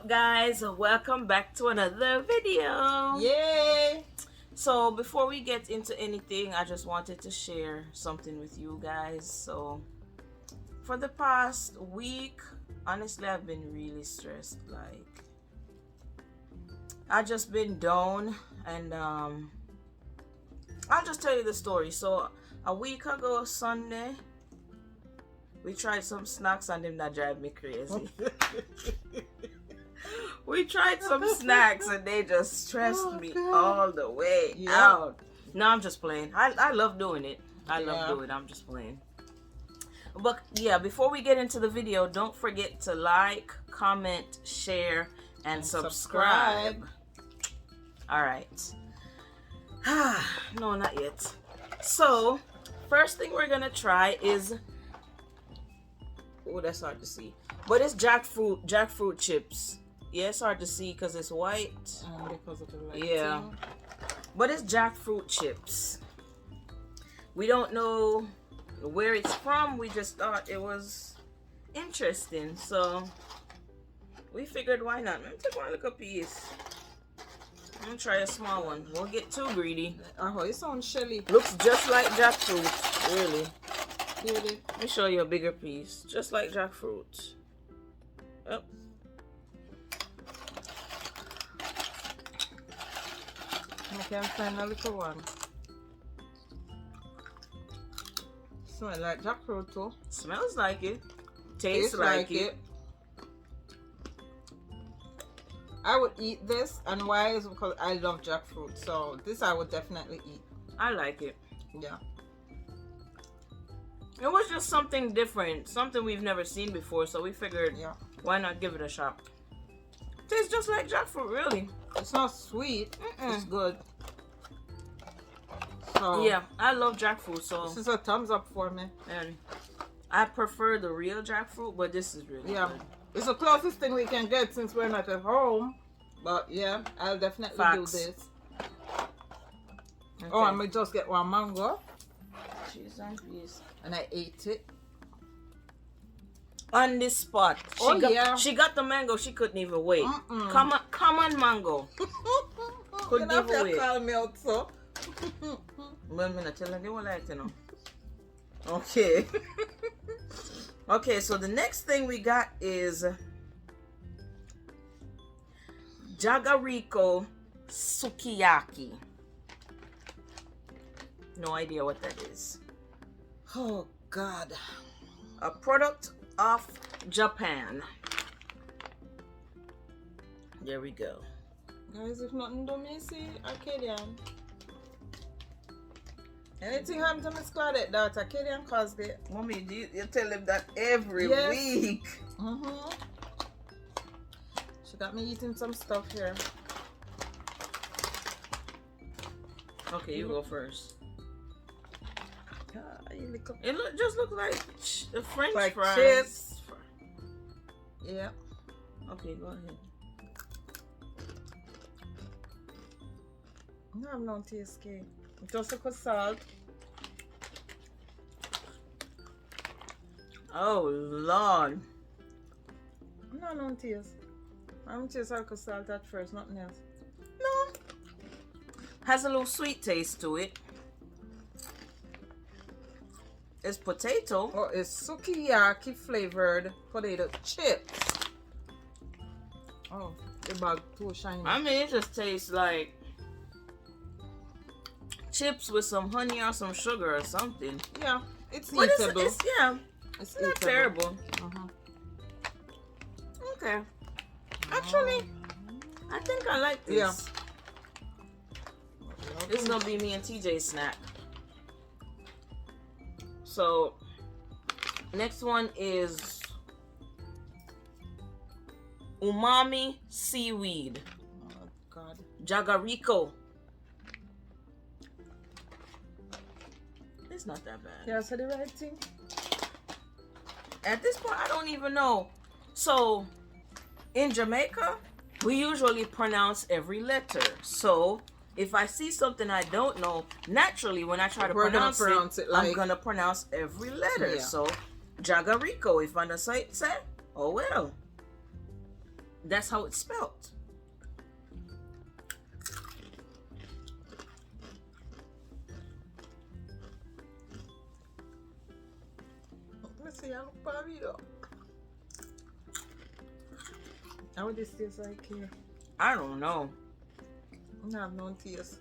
up, guys? Welcome back to another video. Yay! So before we get into anything, I just wanted to share something with you guys. So for the past week, honestly, I've been really stressed. Like, I just been down, and I'll just tell you the story. So a week ago Sunday, we tried some snacks and them that drive me crazy. We tried some snacks and they just stressed me all the way out. No, I'm just playing. I love doing it. I love doing it. I'm just playing. But yeah, before we get into the video, don't forget to like, comment, share, and subscribe. Alright. No, not yet. So, first thing we're gonna try is... Oh, that's hard to see. But it's jackfruit chips. Yeah, it's hard to see because it's white. Because of the light. Yeah. But it's jackfruit chips. We don't know where it's from. We just thought it was interesting. So we figured, why not? Let me take one little piece. I'm going to try a small one. Won't get too greedy. Oh, it sounds shelly. Looks just like jackfruit. Really. Really? Let me show you a bigger piece. Just like jackfruit. Oh. I can find a little one. Smell like jackfruit too. Smells like it. Tastes like it. I would eat this, and why is because I love jackfruit. So this I would definitely eat. I like it. Yeah. It was just something different, something we've never seen before, so we figured, why not give it a shot? Tastes just like jackfruit, really. It's not sweet. It's good. So yeah, I love jackfruit, so this is a thumbs up for me. And I prefer the real jackfruit, but this is really good. It's the closest thing we can get since we're not at home. But yeah, I'll definitely do this. Okay. Oh, I may just get one mango. Cheese and peas. And I ate it on this spot. She got the mango. She couldn't even wait. Come on, mango. Couldn't even wait. Call me out, so. Well, I'm not telling you what I like to know. Okay. Okay, so the next thing we got is Jagariko Sukiyaki. No idea what that is. Oh God. A product of Japan. There we go. Guys, if nothing do me, see Arcadian. Anything happen to Miss Claudette, that Arcadian caused it. Mommy, you tell him that every week. She got me eating some stuff here. Okay, you go first. It just looks like the French fries. Chips. Yeah. Okay, go ahead. No, I'm not tasty. Just look at salt. Oh Lord. No, no taste. I'm just like salt at first, nothing else. No. Has a little sweet taste to it. It's potato. Oh, it's sukiyaki flavored potato chips. Oh, the bag too shiny. I mean, it just tastes like chips with some honey or some sugar or something. Yeah, it's but eatable. It's not terrible. Okay. Actually, I think I like this. Yeah. This is gonna be me and TJ's snack. So, next one is umami seaweed. Oh God. Jagariko. It's not that bad. Yeah, I said the right thing. At this point, I don't even know. So, in Jamaica, we usually pronounce every letter. So, if I see something I don't know, naturally, when I try to pronounce it like, I'm going to pronounce every letter. Yeah. So, Jagariko, if I don't say it, oh well. That's how it's spelled. Let me see. I look probably though. How would this taste like here? I don't know. I have no taste.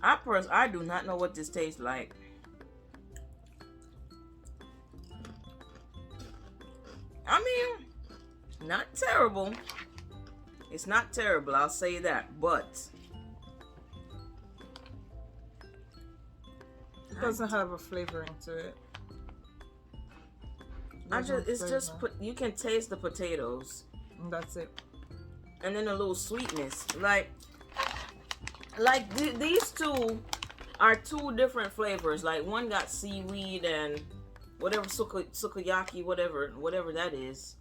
I do not know what this tastes like. I mean, not terrible. It's not terrible, I'll say that, but It doesn't have a flavoring to it. you can taste the potatoes. And that's it. And then a little sweetness. These two are two different flavors. Like one got seaweed and whatever sukiyaki, whatever that is.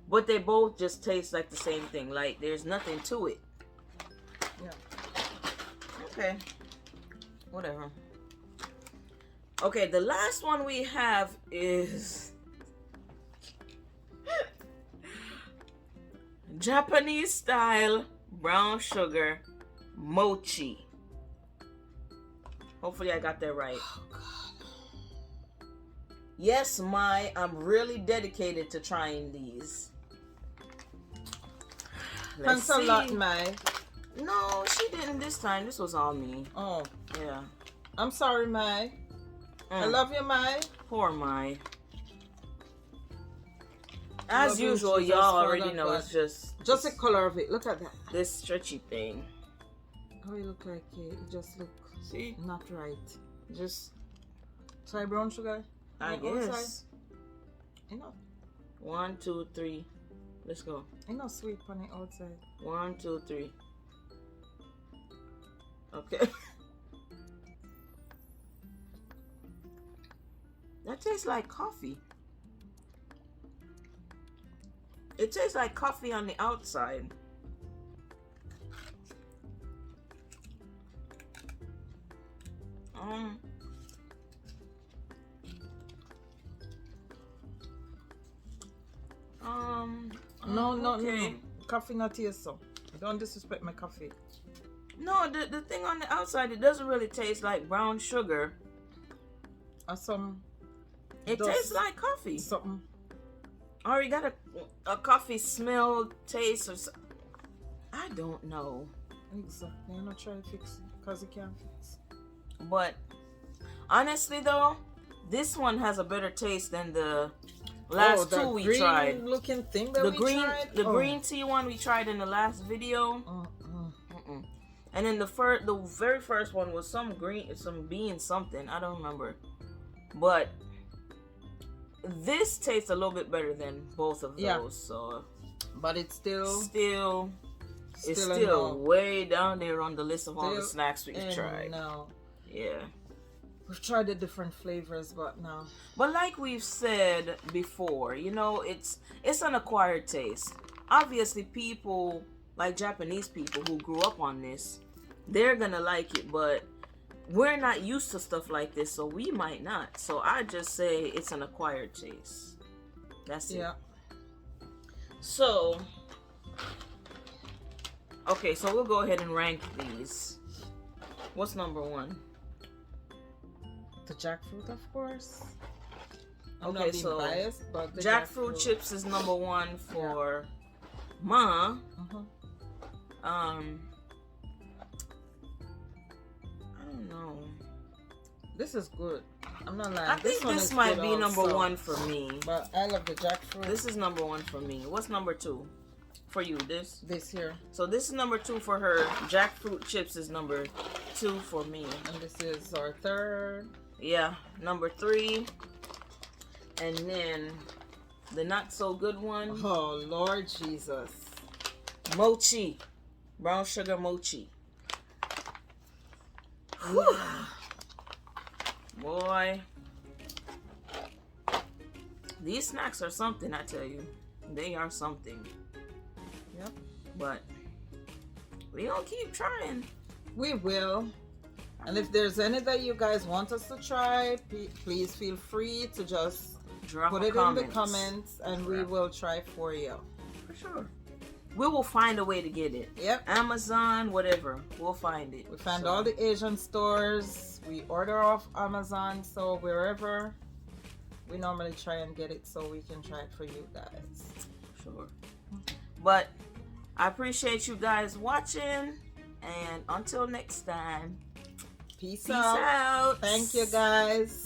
But they both just taste like the same thing. Like there's nothing to it. Yeah. Okay. Whatever. Okay, the last one we have is Japanese style brown sugar mochi. Hopefully I got that right. Oh God. Yes, I'm really dedicated to trying these. Thanks a lot, Mai. No, she didn't this time. This was all me. Oh, Yeah. I'm sorry, Mai. I love you, Mai. Poor Mai. As Love you, usual, Jesus, y'all for already that know God. it's just Just the color of it. Look at that. this stretchy thing. How it look like it just look See? not right. Just, Try brown sugar. I On outside. guess. Enough. 1, 2, 3. Let's go. Enough sweet on the outside. 1, 2, 3. Okay. That tastes like coffee. It tastes like coffee on the outside. No, okay. no. Coffee not taste so. Don't disrespect my coffee. No, the thing on the outside, it doesn't really taste like brown sugar. Or some. It Does- tastes like coffee. Something. Or you got a coffee smell, taste, or something. I don't know. Exactly. I'm not trying to fix it because it can't fix. But honestly though, this one has a better taste than the last two we green tried. looking thing that The we green tried? the Oh. green tea one we tried in the last video. Mm-mm. And then the very first one was some bean something. I don't remember. But this tastes a little bit better than both of those. Yeah. So But it's still it's a still no. way down there on the list of all the Still snacks we've tried. No. Yeah. We've tried the different flavors, but no. But like we've said before, you know, it's an acquired taste. Obviously, people like Japanese people who grew up on this, they're gonna like it, but we're not used to stuff like this, so we might not. So I just say it's an acquired taste. That's it. Yeah. So, okay, so we'll go ahead and rank these. What's number one? The jackfruit, of course. I'm Okay, not being so biased, but the Jackfruit chips is number one for Ma. Mhm. I don't know. This is good. I'm not lying. I think one this is might good be number also. one for me. But I love the jackfruit. This is number one for me. What's number two for you? This. This here. So this is number two for her. Jackfruit chips is number two for me. And this is our third. Yeah, number three. And then the not so good one, Oh, Lord Jesus. mochi. Brown sugar mochi. Whew. Boy. These snacks are something, I tell you. They are something. Yep. But we gonna keep trying. We will. And if there's any that you guys want us to try, please feel free to just Drop put a it comment. in the comments and we Drop. will try for you. For sure. We will find a way to get it. Yep. Amazon, whatever. We'll find it. We find all the Asian stores. We order off Amazon. So wherever, we normally try and get it so we can try it for you guys. Sure. But I appreciate you guys watching. And until next time. Peace Peace out. Thank you, guys.